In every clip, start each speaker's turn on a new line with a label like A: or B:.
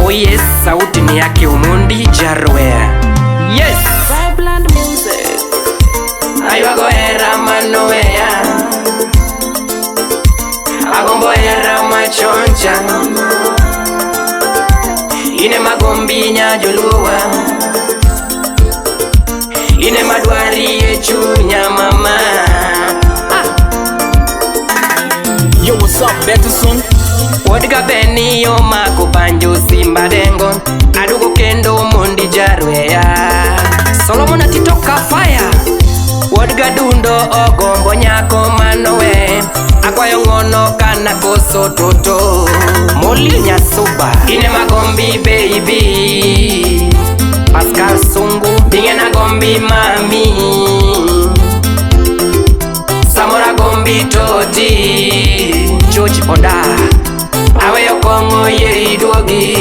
A: Oh yes, sauti ni yake Omondi Jarwea. Yes,
B: Vibrant music.
A: aywago era manowea, agombo era machoncha, ine magombi nyajoluwa, ine madwari e chunya mama.
C: Yo, what's up, Betterson?
A: Wodga beni yo mako banjo simba dengo, adugo kendo Omondi Jarwea. Solomon atitoka fire, wodga dundo ogombo nyako manowe, akwayo ngono kana koso toto. Moli Nyasuba, ine magombi baby, Pascal Sungu, dinge na gombi mami, Samora gombi toti, George Oda, aweyo kongo ye iduogi,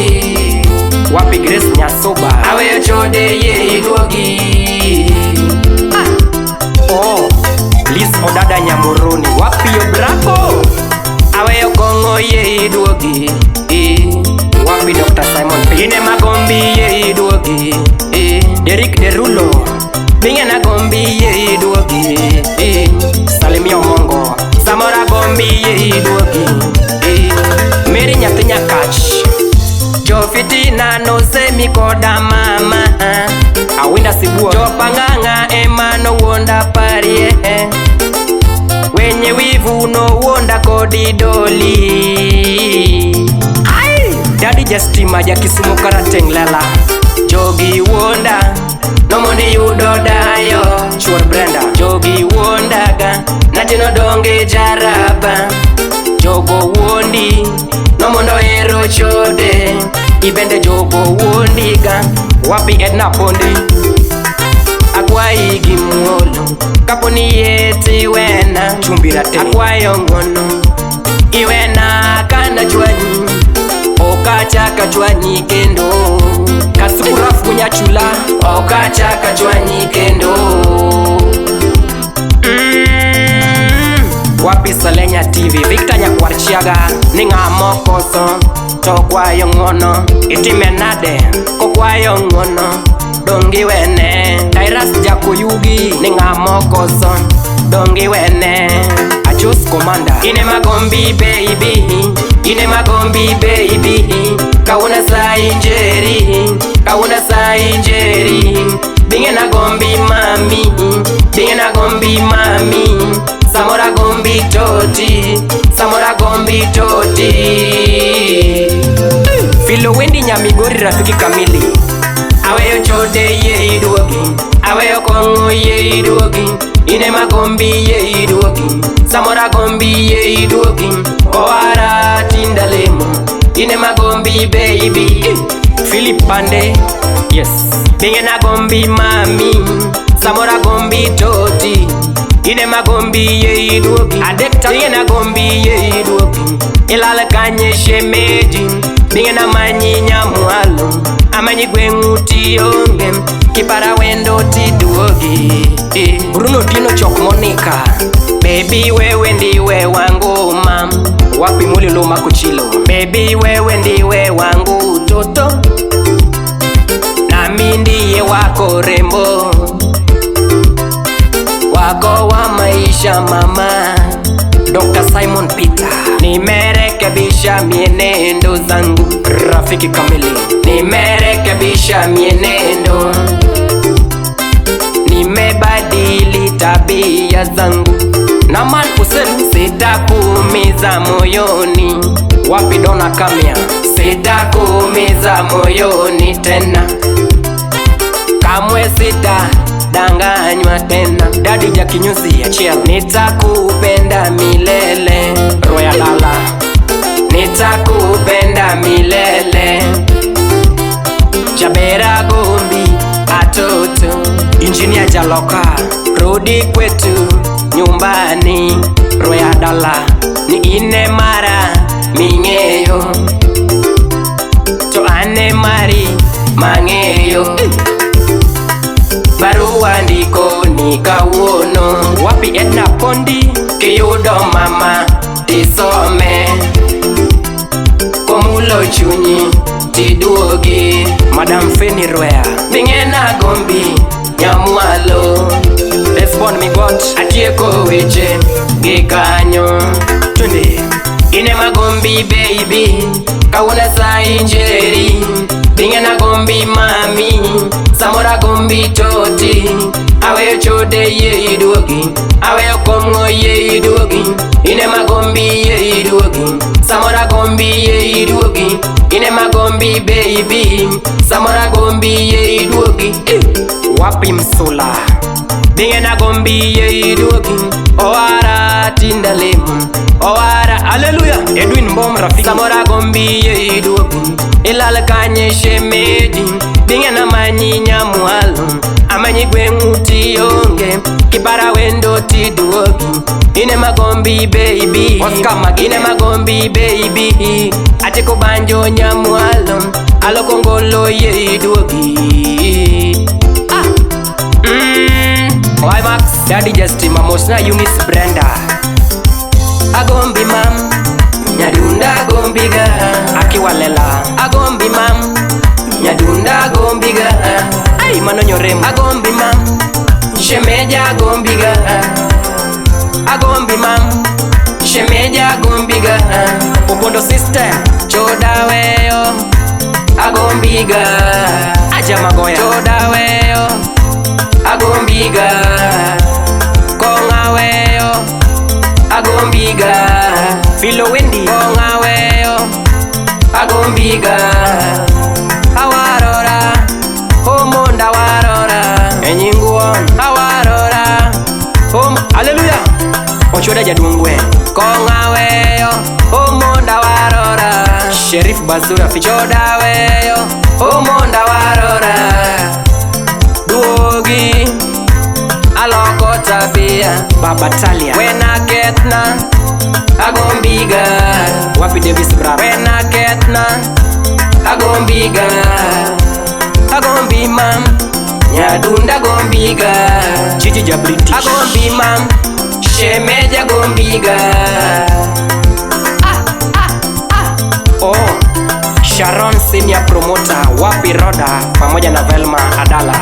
A: wapi Grace Nyasuba, aweyo chode ye iduogi. Oh, Liz Odada Nyamuruni, wapi yo brako, aweyo kongo ye iduogi, wapi Dr. Simon P. Ine magombi ye iduogi, Derek Derulo, binge na gombi ye iduogi, Salimia Mongo, Samora gombi ye iduogi, Mary Nyathinya Kach, Jofiti na no semi koda mama, Awinda Sibuo, Jopanganga emano wonda parie, wenye wivu no wonda kodi doli. Daddy Justima ja Kisumu Karateng Lela, Jogi wonda no mondi yudo dayo, Chuor Brenda, Jogi wonda ga natino donge jaraba, Jogo wondi no mondo ero chode, ibende jogo wondi ga, wapi Edna Pondi, akwai gimuolo, kaponi yeti wena, Chumbira te, akwayo ngono, iwena kana chwanyi, okachaka chwanyi kendo, Kasukurafu kunyachula, okachaka chwanyi kendo. Wapi Salenya TV, Victor Nyakwarchiaga, ninga mokoso, tokwayo ngono, itimenade, kokwayo ngono, dongi wene, Tairas Jakuyugi, ninga mokoso, dongi wene, Achos Commander, ine magombi baby, ine magombi baby, kauna sa injeri, kauna sa injeri, binge na gombi mami, binge na gombi mami, Samora gombi toti, Samora gombi toti. Filo Wendi Nyamigori rafiki kamili, aweyo chode ye iduogi, aweyo kongo ye iduogi, ine magombi ye iduogi, Samora gombi ye iduogi, Oara tindalemo, ine magombi baby, Philip Pande, yes, binge na gombi mami, Samora gombi toti, ine magombi ye iduogi, Adekta binge na gombi ye iduogi, ilala kanye shemeji, binge na manyi nyamualo, amanyi gwenguti yonge, kipara wendo tiduogi. Bruno Dino Chok Monica, baby wewe ndiwe wangu mam, wapi Muli Luma Kuchilo, baby wewe ndiwe wangu toto, nami ndiye wako rembo, wako wa maisha mama, Dr. Simon Peter, nimerekebisha mienendo zangu, rafiki kamili, nimerekebisha mienendo, nimebadili tabia zangu, na man uselu sitakuumiza moyoni, wapi Dona Kamia, sitakuumiza moyoni tena, kamwe sitadanganywa tena, Daddy Jakinyuzi ya Chiel, nitakupenda milele, Royal Lala, nitakupenda milele, Jabera gombi atoto, Engineer Jaloka, rudi kwetu nyumbani, Royal Dala, ni ine mara mingeyo, to ane mari mangeyo, barua ndiko nikawuono, wapi Edna Pondi, kiyudo mama tisome, komulo chunyi tiduogi. Madam Feni Rwea Bingena gombi nyamwalo. Lesbon migot atieko weche gikanyo. Tunde ine magombi baby kawuna sa injeri. Bingena gombi mami samora gombi toti. Aweyo chode ye iduogi, aweyo kongo ye iduogi. Ine magombi ye iduogi, samora gombi ye iduogi. Ine magombi baby samora gombi ye iduogi. Wapi msula Bingena gombi ye iduogi. Owara tindalemu, owara hallelujah. Edwin Mbom Rafiki samora gombi ye iduogi. Ilal kanye shemeji Bingena manyi nyamwalo. Amanyi gwengu tiyonge kibara wendo tiduogi. Ine magombi baby Ine magombi baby atiko banjo nyamwalo. Aloko ngolo ye iduogi. Why Max Daddy Justin Mamosna Eunice Brenda agombi mam nyadunda gombiga. Akiwalela agombi mam nyadunda gombiga. Ay mano nyorem agombi mam shemeja gombiga. Agombi mam shemeja gombiga. Opondo system chodaweyo agombiga. Aja magoya chodaweyo agombiga. Kongaweyo agombiga. Filo Wendy kongaweyo agombiga. Awarora homonda warora enyinguon awarora hom hallelujah. Ochoda jadungwe kongaweyo homonda warora. Sheriff Bazura fichoda weyo homonda warora. Duogi aloko tabia Baba Talia wena ketna agombiga. Wapi Davis Bravo wena ketna agombiga. Agombi mam nyadunda gombiga. Chichi ja British agombi mam shemeja gombiga. Oh Sharon senior promoter Wapi Roda pamoja na Velma Adala.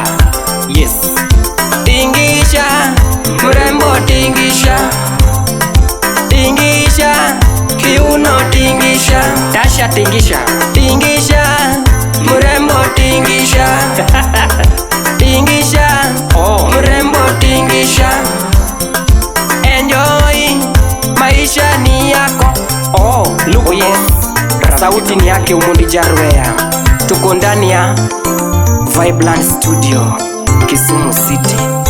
A: Yes tingisha mrembo tingisha. Tingisha kiuno tingisha. Tasha tingisha. Tingisha mrembo tingisha. Tingisha mrembo tingisha. Enjoy maisha ni yako. Look, oh yes. Sauti ni yake Umundi Jarwea. Tuko ndani ya Vibeland Studio Kisumu City.